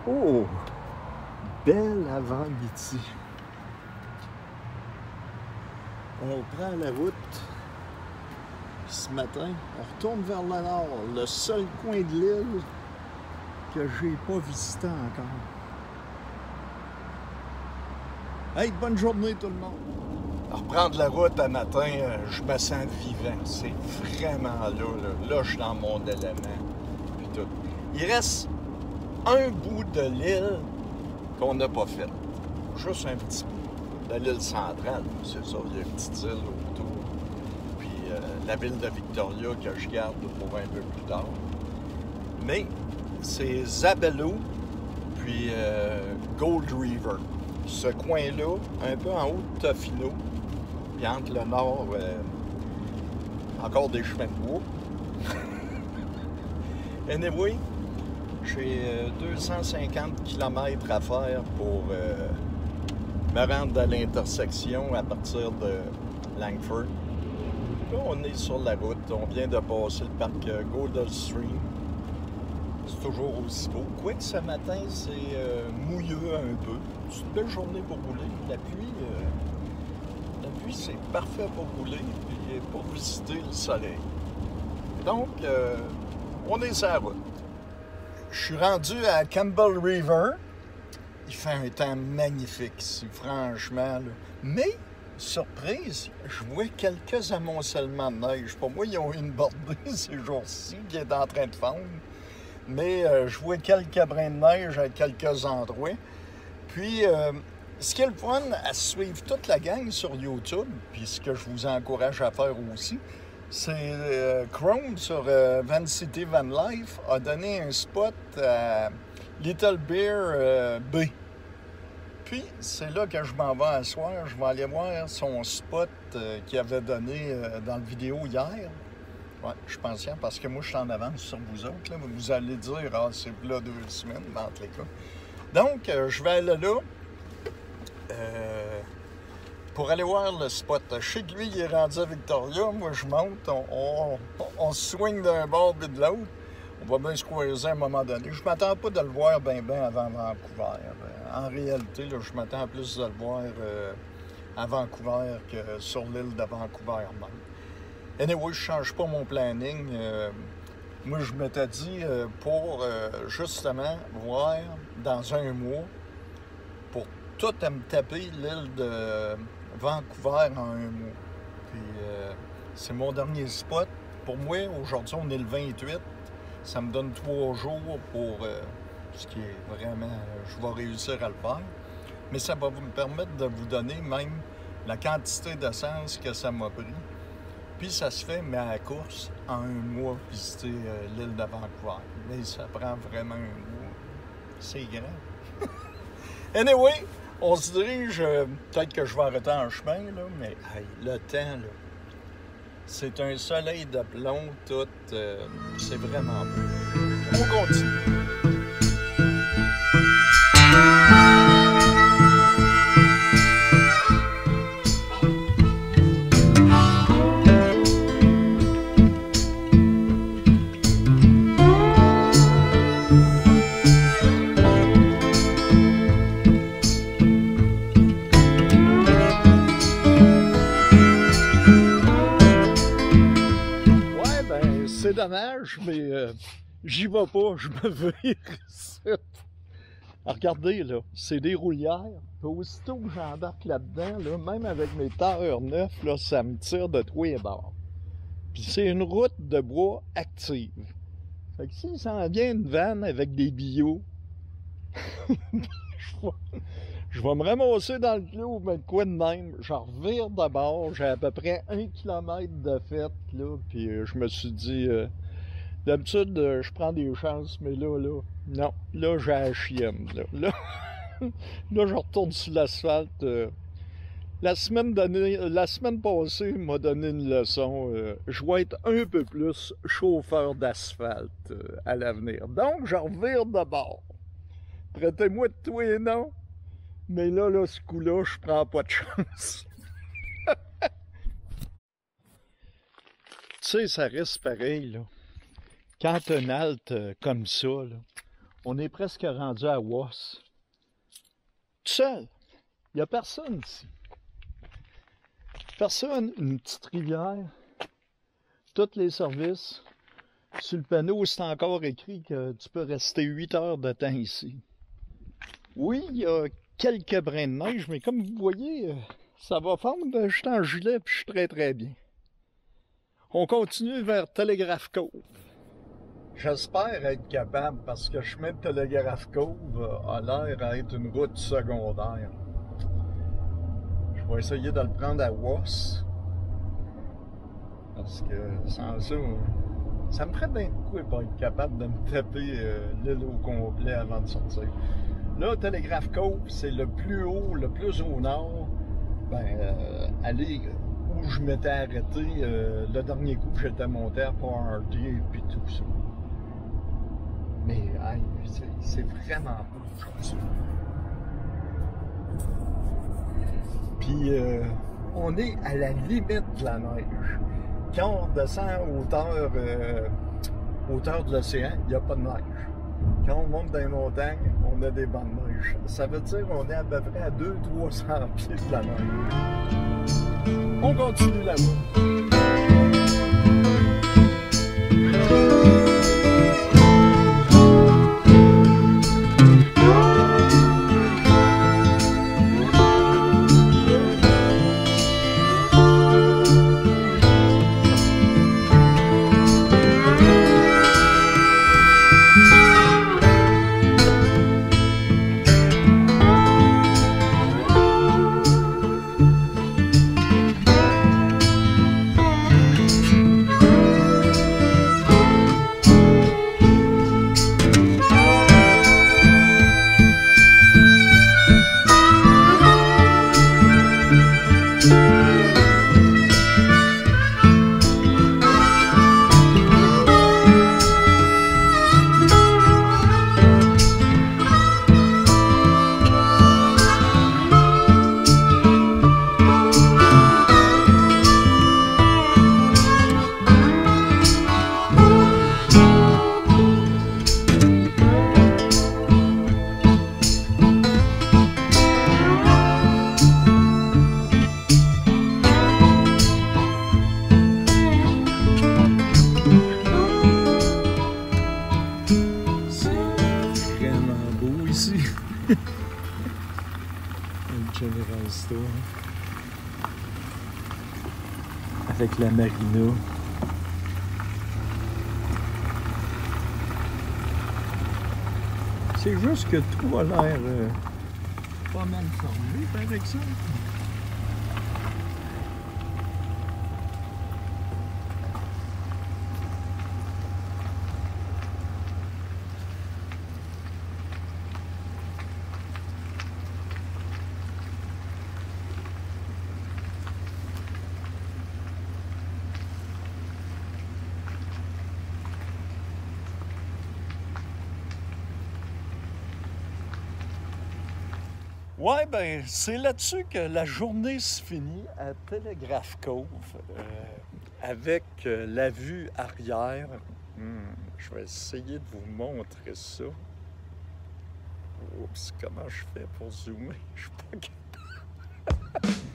Oh, belle avant-midi. On prend la route ce matin. On retourne vers le nord, le seul coin de l'île que j'ai pas visité encore. Hey, bonne journée tout le monde! Reprendre la route à matin, je me sens vivant. C'est vraiment là. Là, je suis dans mon élément. Puis tout. Il reste un bout de l'île qu'on n'a pas fait. Juste un petit bout. De l'île centrale, c'est ça. Il y a une petite île autour. Puis la ville de Victoria que je garde pour un peu plus tard. Mais c'est Zabello, puis Gold River. Ce coin-là, un peu en haut de Tofino, puis entre le nord, encore des chemins de bois. Anyway, j'ai 250 km à faire pour me rendre à l'intersection à partir de Langford. Là, on est sur la route. On vient de passer le parc Goodall Stream. C'est toujours aussi beau. Quoique ce matin, c'est mouilleux un peu. C'est une belle journée pour rouler. La pluie, c'est parfait pour rouler et pour visiter le soleil. Donc, on est sur la route. Je suis rendu à Campbell River. Il fait un temps magnifique ici, franchement. Là. Mais, surprise, je vois quelques amoncellements de neige. Pour moi, ils ont eu une bordée ces jours-ci qui est en train de fondre. Mais je vois quelques brins de neige à quelques endroits. Puis, ce qui est le fun à suivre toute la gang sur YouTube, puis ce que je vous encourage à faire aussi, c'est Chrome sur Van City Van Life a donné un spot à Little Bear Bay. Puis, c'est là que je m'en vais à soir. Je vais aller voir son spot qu'il avait donné dans la vidéo hier. Oui, je suis patient parce que moi, je suis en avance sur vous autres. Là. Vous allez dire, ah, c'est là 2 semaines, dans tous les cas. Donc, je vais aller là pour aller voir le spot. Je sais que lui, il est rendu à Victoria. Moi, je monte, on se swing d'un bord et de l'autre. On va bien se croiser à un moment donné. Je ne m'attends pas de le voir bien avant Vancouver. En réalité, là, je m'attends plus de le voir à Vancouver que sur l'île de Vancouver même. Anyway, je ne change pas mon planning. Moi, je m'étais dit pour justement voir dans un mois, pour tout à me taper l'île de Vancouver en un mois. Puis c'est mon dernier spot. Pour moi, aujourd'hui, on est le 28. Ça me donne 3 jours pour ce qui est vraiment... je vais réussir à le faire. Mais ça va me permettre de vous donner même la quantité d'essence que ça m'a pris. Puis ça se fait, mais à la course, en un mois, visiter l'île de Vancouver. Mais ça prend vraiment un mois. C'est grand. Anyway, on se dirige, peut-être que je vais arrêter en chemin, là, mais hey, le temps, là, c'est un soleil de plomb, tout, c'est vraiment beau. On continue. C'est dommage, mais j'y vais pas, je me vire ici. Regardez, là, c'est des roulières. Puis aussitôt que j'embarque là-dedans, là, même avec mes tailleurs neufs, là, ça me tire de tous les bords. Puis c'est une route de bois active. Fait que s'il s'en vient une vanne avec des billots, je vais me ramasser dans le clou, mais de quoi de même. Je revire de bord, j'ai à peu près 1 kilomètre de fête, là, puis je me suis dit, d'habitude, je prends des chances, mais là, non, là, j'ai la chienne, là, je retourne sur l'asphalte. La semaine passée m'a donné une leçon, je vais être un peu plus chauffeur d'asphalte à l'avenir. Donc, je revire de bord. Prêtez-moi de tous les noms. Mais là, ce coup-là, je prends pas de chance. Tu sais, ça reste pareil, là. Quand tu as une halte comme ça, là, On est presque rendu à Was. Tout seul. Il n'y a personne ici. Personne, une petite rivière. Tous les services. Sur le panneau, c'est encore écrit que tu peux rester 8 heures de temps ici. Oui, il y a quelques brins de neige, mais comme vous voyez, ça va fondre. Je suis en gilet et je suis très très bien. On continue vers Telegraph Cove. J'espère être capable parce que le chemin de Telegraph Cove a l'air d'être une route secondaire. Je vais essayer de le prendre à Was. Parce que sans ça, ça me ferait bien de quoi pour être capable de me taper l'île au complet avant de sortir. Là, Telegraph Cove, c'est le plus haut, le plus au nord. Aller où je m'étais arrêté le dernier coup que j'étais monté à Port Hardy et puis tout ça. Mais hey, c'est vraiment beau comme ça. Puis on est à la limite de la neige. Quand on descend à hauteur de l'océan, il n'y a pas de neige. Quand on monte dans les montagnes, on a des bancs de neige. Ça veut dire qu'on est à peu près à 200-300 pieds de la neige. On continue la route. General Store avec la marina. C'est juste que tout a l'air pas mal formé, par exemple. Ouais, ben, c'est là-dessus que la journée se finit à Telegraph Cove, avec la vue arrière. Je vais essayer de vous montrer ça. Oups, comment je fais pour zoomer? Je suis pas capable.